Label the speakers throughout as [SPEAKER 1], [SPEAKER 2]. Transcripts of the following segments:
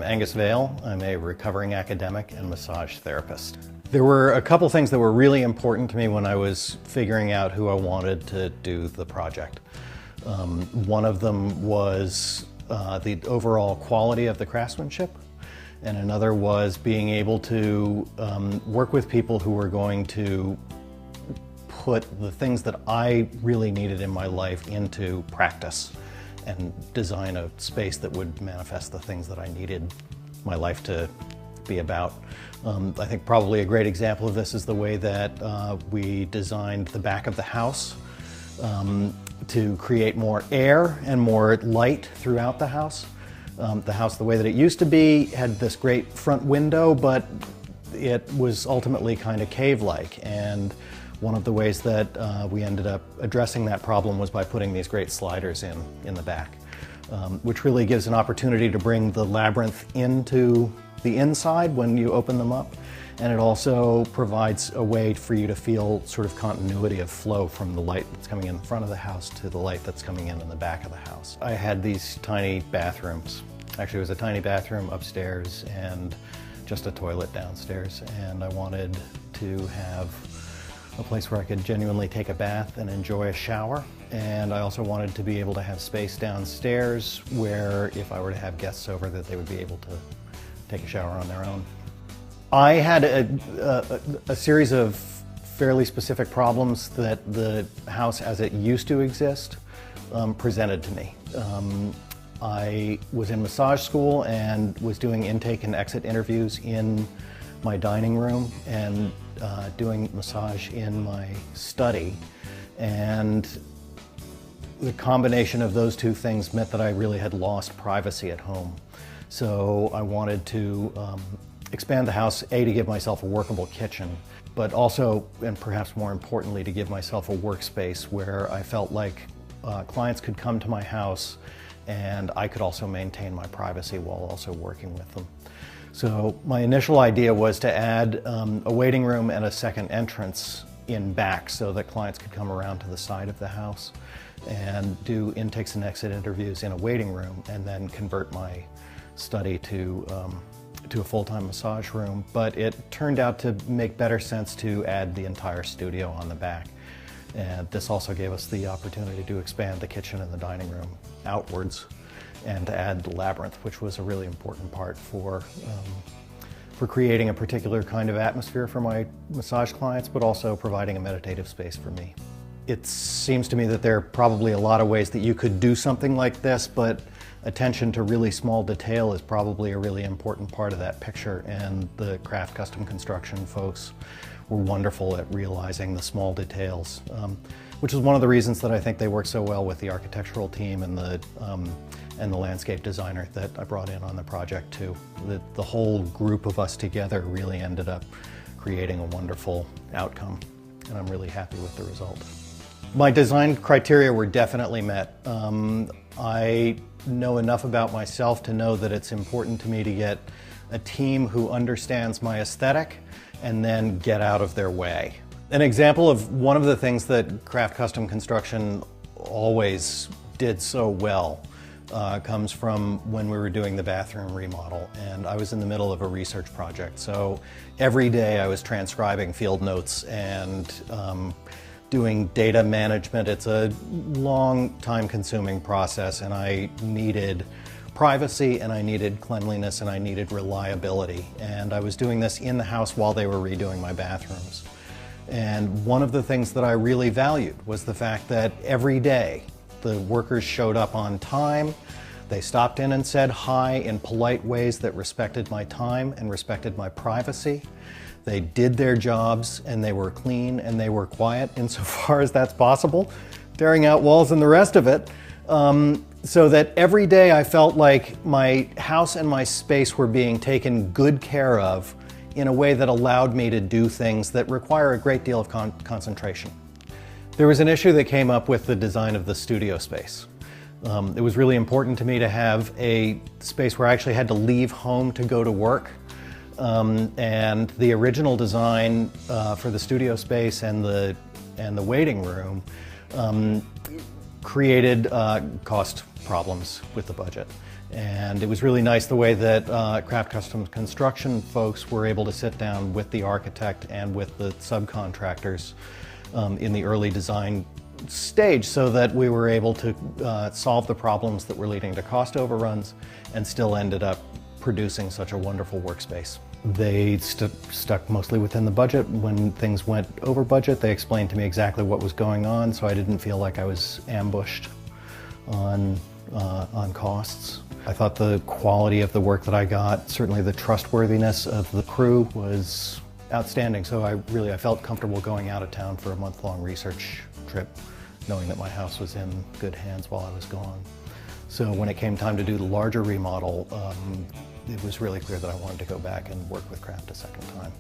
[SPEAKER 1] I'm Angus Vail. I'm a recovering academic and massage therapist. There were a couple things that were really important to me when I was figuring out who I wanted to do the project. One of them was the overall quality of the craftsmanship, and another was being able to work with people who were going to put the things that I really needed in my life into practice and design a space that would manifest the things that I needed my life to be about. I think probably a great example of this is the way that we designed the back of the house to create more air and more light throughout the house. The way that it used to be had this great front window, but it was ultimately kind of cave-like. And one of the ways that we ended up addressing that problem was by putting these great sliders in the back, which really gives an opportunity to bring the labyrinth into the inside when you open them up. And it also provides a way for you to feel sort of continuity of flow from the light that's coming in the front of the house to the light that's coming in the back of the house. I had these tiny bathrooms. Actually, it was a tiny bathroom upstairs and just a toilet downstairs. And I wanted to have a place where I could genuinely take a bath and enjoy a shower. And I also wanted to be able to have space downstairs where if I were to have guests over, that they would be able to take a shower on their own. I had a series of fairly specific problems that the house as it used to exist presented to me. I was in massage school and was doing intake and exit interviews in my dining room and doing massage in my study. And the combination of those two things meant that I really had lost privacy at home. So I wanted to expand the house, A, to give myself a workable kitchen, but also, and perhaps more importantly, to give myself a workspace where I felt like clients could come to my house and I could also maintain my privacy while also working with them. So my initial idea was to add a waiting room and a second entrance in back so that clients could come around to the side of the house and do intakes and exit interviews in a waiting room and then convert my study to a full-time massage room. But it turned out to make better sense to add the entire studio on the back. And this also gave us the opportunity to expand the kitchen and the dining room outwards and to add the labyrinth, which was a really important part for creating a particular kind of atmosphere for my massage clients, but also providing a meditative space for me. It seems to me that there are probably a lot of ways that you could do something like this, but attention to really small detail is probably a really important part of that picture, and the Kraft custom construction folks were wonderful at realizing the small details, which is one of the reasons that I think they work so well with the architectural team and the landscape designer that I brought in on the project too. The whole group of us together really ended up creating a wonderful outcome, and I'm really happy with the result. My design criteria were definitely met. I know enough about myself to know that it's important to me to get a team who understands my aesthetic and then get out of their way. An example of one of the things that Kraft Custom Construction always did so well comes from when we were doing the bathroom remodel, and I was in the middle of a research project. So every day I was transcribing field notes and doing data management. It's a long, time-consuming process, and I needed privacy, and I needed cleanliness, and I needed reliability. And I was doing this in the house while they were redoing my bathrooms. And one of the things that I really valued was the fact that every day the workers showed up on time. They stopped in and said hi in polite ways that respected my time and respected my privacy. They did their jobs, and they were clean and they were quiet insofar as that's possible, tearing out walls and the rest of it, so that every day I felt like my house and my space were being taken good care of in a way that allowed me to do things that require a great deal of concentration. There was an issue that came up with the design of the studio space. It was really important to me to have a space where I actually had to leave home to go to work. And the original design for the studio space and the waiting room created cost problems with the budget. And it was really nice the way that Kraft Custom Construction folks were able to sit down with the architect and with the subcontractors in the early design stage so that we were able to solve the problems that were leading to cost overruns and still ended up producing such a wonderful workspace. They stuck mostly within the budget. When things went over budget, they explained to me exactly what was going on, so I didn't feel like I was ambushed on costs. I thought the quality of the work that I got, certainly the trustworthiness of the crew, was outstanding. So I felt comfortable going out of town for a month-long research trip, knowing that my house was in good hands while I was gone. So when it came time to do the larger remodel, it was really clear that I wanted to go back and work with Kraft a second time.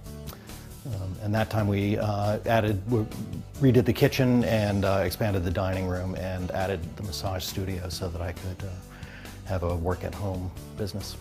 [SPEAKER 1] And that time we redid the kitchen and expanded the dining room and added the massage studio so that I could have a work-at-home business.